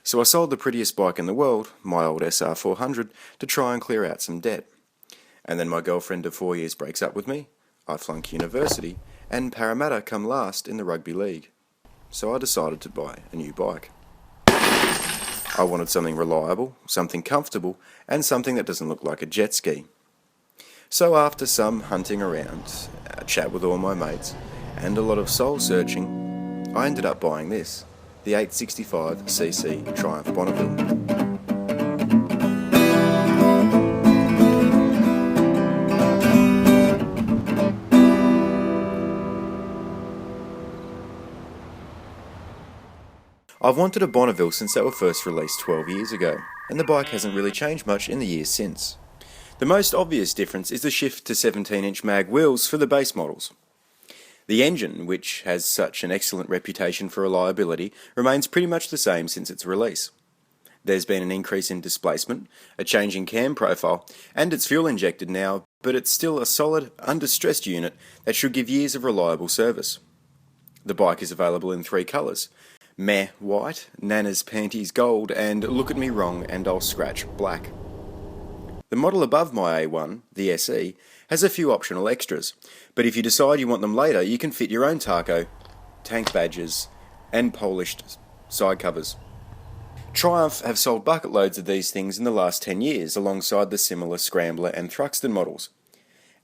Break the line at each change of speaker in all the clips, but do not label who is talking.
So I sold the prettiest bike in the world, my old SR400, to try and clear out some debt. And then my girlfriend of 4 years breaks up with me, I flunk university, and Parramatta come last in the rugby league. So I decided to buy a new bike. I wanted something reliable, something comfortable, and something that doesn't look like a jet ski. So after some hunting around, a chat with all my mates, and a lot of soul searching, I ended up buying this, the 865cc Triumph Bonneville. I've wanted a Bonneville since they were first released 12 years ago, and the bike hasn't really changed much in the years since. The most obvious difference is the shift to 17-inch mag wheels for the base models. The engine, which has such an excellent reputation for reliability, remains pretty much the same since its release. There's been an increase in displacement, a change in cam profile, and it's fuel injected now, but it's still a solid, undistressed unit that should give years of reliable service. The bike is available in 3 colours: meh white, Nana's panties gold, and look at me wrong and I'll scratch black. The model above my A1, the SE, has a few optional extras, but if you decide you want them later, you can fit your own taco, tank badges, and polished side covers. Triumph have sold bucket loads of these things in the last 10 years, alongside the similar Scrambler and Thruxton models.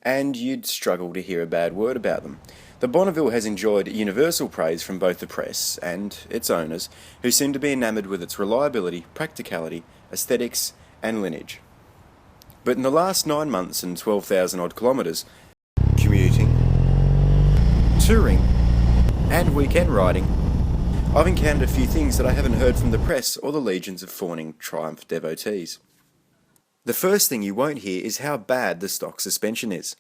And you'd struggle to hear a bad word about them. The Bonneville has enjoyed universal praise from both the press and its owners, who seem to be enamoured with its reliability, practicality, aesthetics, and lineage. But in the last 9 months and 12,000 odd kilometres, commuting, touring, and weekend riding, I've encountered a few things that I haven't heard from the press or the legions of fawning Triumph devotees. The first thing you won't hear is how bad the stock suspension is.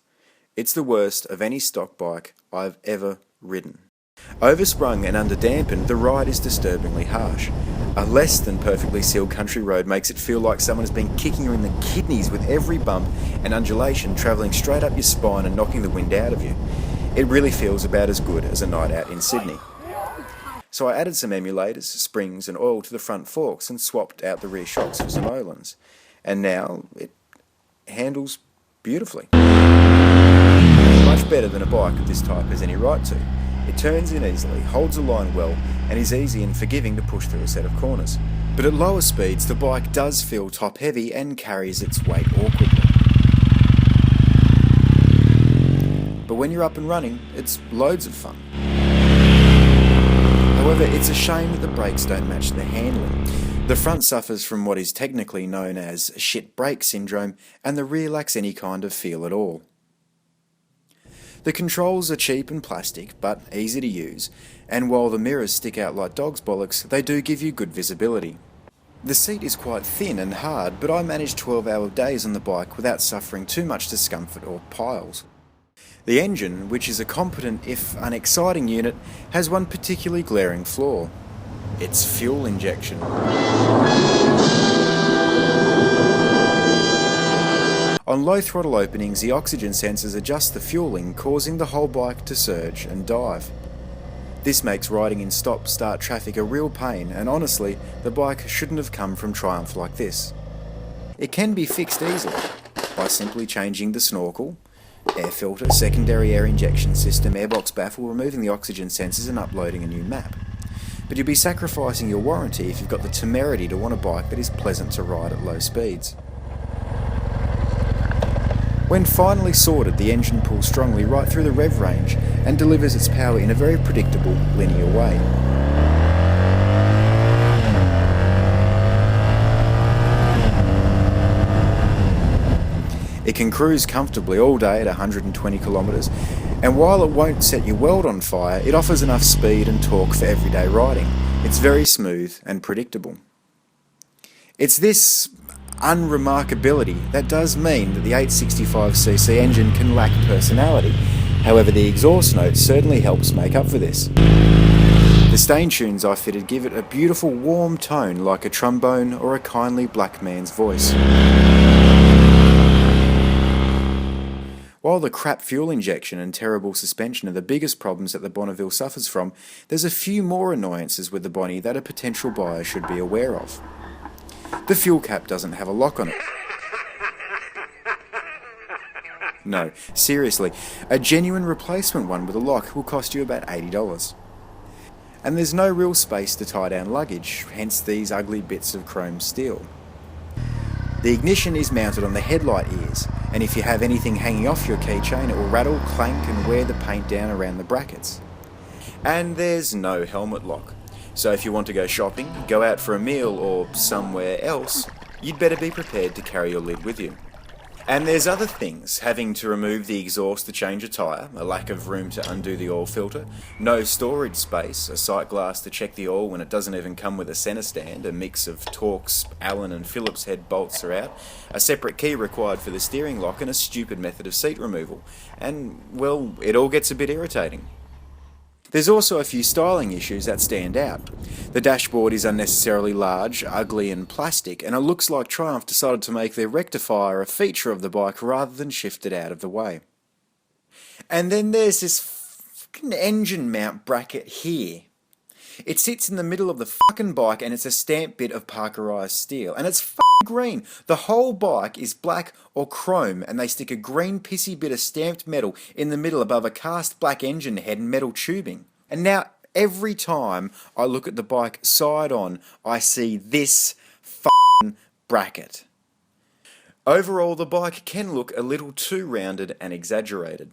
It's the worst of any stock bike I've ever ridden. Oversprung and underdampened, the ride is disturbingly harsh. A less than perfectly sealed country road makes it feel like someone has been kicking you in the kidneys with every bump and undulation travelling straight up your spine and knocking the wind out of you. It really feels about as good as a night out in Sydney. So I added some emulators, springs and oil to the front forks and swapped out the rear shocks for some Öhlins. And now it handles beautifully. Much better than a bike of this type has any right to. It turns in easily, holds the line well, and is easy and forgiving to push through a set of corners. But at lower speeds, the bike does feel top heavy and carries its weight awkwardly. But when you're up and running, it's loads of fun. However, it's a shame that the brakes don't match the handling. The front suffers from what is technically known as shit brake syndrome, and the rear lacks any kind of feel at all. The controls are cheap and plastic, but easy to use, and while the mirrors stick out like dog's bollocks, they do give you good visibility. The seat is quite thin and hard, but I managed 12-hour days on the bike without suffering too much discomfort or piles. The engine, which is a competent if unexciting unit, has one particularly glaring flaw: its fuel injection. On low throttle openings, the oxygen sensors adjust the fueling, causing the whole bike to surge and dive. This makes riding in stop-start traffic a real pain, and honestly, the bike shouldn't have come from Triumph like this. It can be fixed easily by simply changing the snorkel, air filter, secondary air injection system, airbox baffle, removing the oxygen sensors and uploading a new map. But you'll be sacrificing your warranty if you've got the temerity to want a bike that is pleasant to ride at low speeds. When finally sorted, the engine pulls strongly right through the rev range and delivers its power in a very predictable, linear way. It can cruise comfortably all day at 120 kilometres, and while it won't set your world on fire, it offers enough speed and torque for everyday riding. It's very smooth and predictable. It's this unremarkability that does mean that the 865cc engine can lack personality. However, the exhaust note certainly helps make up for this. The stain tunes I fitted give it a beautiful warm tone like a trombone or a kindly black man's voice. While the crap fuel injection and terrible suspension are the biggest problems that the Bonneville suffers from, there's a few more annoyances with the Bonnie that a potential buyer should be aware of. The fuel cap doesn't have a lock on it. No, seriously, a genuine replacement one with a lock will cost you about $80. And there's no real space to tie down luggage, hence these ugly bits of chrome steel. The ignition is mounted on the headlight ears, and if you have anything hanging off your keychain, it will rattle, clank and wear the paint down around the brackets. And there's no helmet lock, so if you want to go shopping, go out for a meal or somewhere else, you'd better be prepared to carry your lid with you. And there's other things, having to remove the exhaust to change a tyre, a lack of room to undo the oil filter, no storage space, a sight glass to check the oil when it doesn't even come with a centre stand, a mix of Torx, Allen and Phillips head bolts are out, a separate key required for the steering lock and a stupid method of seat removal. And, well, it all gets a bit irritating. There's also a few styling issues that stand out. The dashboard is unnecessarily large, ugly and plastic, and it looks like Triumph decided to make their rectifier a feature of the bike rather than shift it out of the way. And then there's this fucking engine mount bracket here. It sits in the middle of the fucking bike and it's a stamped bit of Parkerized steel. And it's fucking green. The whole bike is black or chrome and they stick a green pissy bit of stamped metal in the middle above a cast black engine head and metal tubing. And now every time I look at the bike side on, I see this fucking bracket. Overall, the bike can look a little too rounded and exaggerated.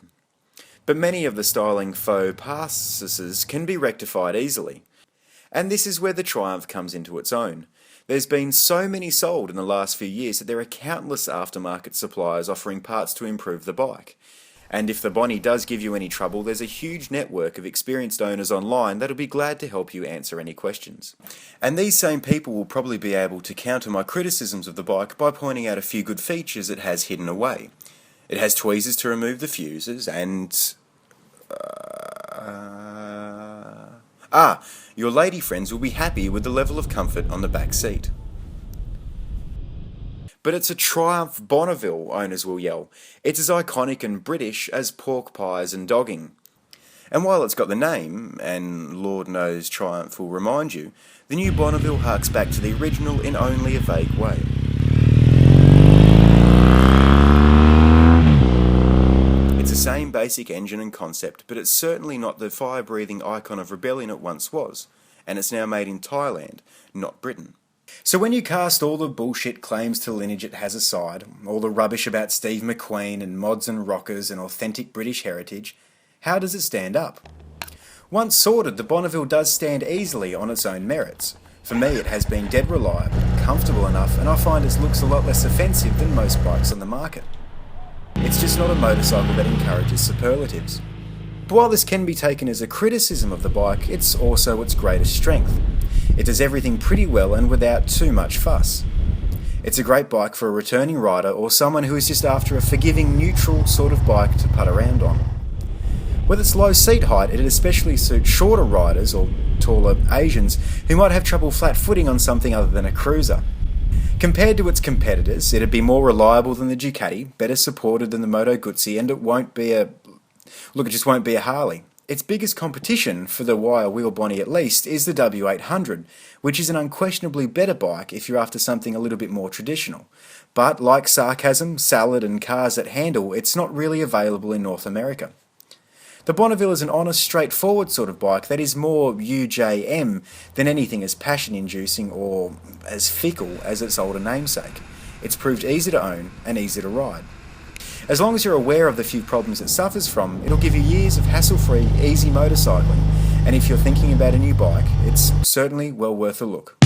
But many of the styling faux passes can be rectified easily. And this is where the Triumph comes into its own. There's been so many sold in the last few years that there are countless aftermarket suppliers offering parts to improve the bike. And if the Bonnie does give you any trouble, there's a huge network of experienced owners online that'll be glad to help you answer any questions. And these same people will probably be able to counter my criticisms of the bike by pointing out a few good features it has hidden away. It has tweezers to remove the fuses and... your lady friends will be happy with the level of comfort on the back seat. But it's a Triumph Bonneville, owners will yell. It's as iconic and British as pork pies and dogging. And while it's got the name, and Lord knows Triumph will remind you, the new Bonneville harks back to the original in only a vague way. It's the same basic engine and concept, but it's certainly not the fire-breathing icon of rebellion it once was, and it's now made in Thailand, not Britain. So when you cast all the bullshit claims to lineage it has aside, all the rubbish about Steve McQueen and mods and rockers and authentic British heritage, how does it stand up? Once sorted, the Bonneville does stand easily on its own merits. For me, it has been dead reliable, comfortable enough, and I find its looks a lot less offensive than most bikes on the market. It's just not a motorcycle that encourages superlatives. But while this can be taken as a criticism of the bike, it's also its greatest strength. It does everything pretty well and without too much fuss. It's a great bike for a returning rider or someone who is just after a forgiving, neutral sort of bike to putt around on. With its low seat height, it especially suits shorter riders or taller Asians who might have trouble flat-footing on something other than a cruiser. Compared to its competitors, it'd be more reliable than the Ducati, better supported than the Moto Guzzi, and it just won't be a Harley. Its biggest competition, for the wire wheel Bonnie at least, is the W800, which is an unquestionably better bike if you're after something a little bit more traditional. But like Sarcasm, Salad and Cars That Handle, it's not really available in North America. The Bonneville is an honest, straightforward sort of bike that is more UJM than anything as passion-inducing or as fickle as its older namesake. It's proved easy to own and easy to ride. As long as you're aware of the few problems it suffers from, it'll give you years of hassle-free, easy motorcycling, and if you're thinking about a new bike, it's certainly well worth a look.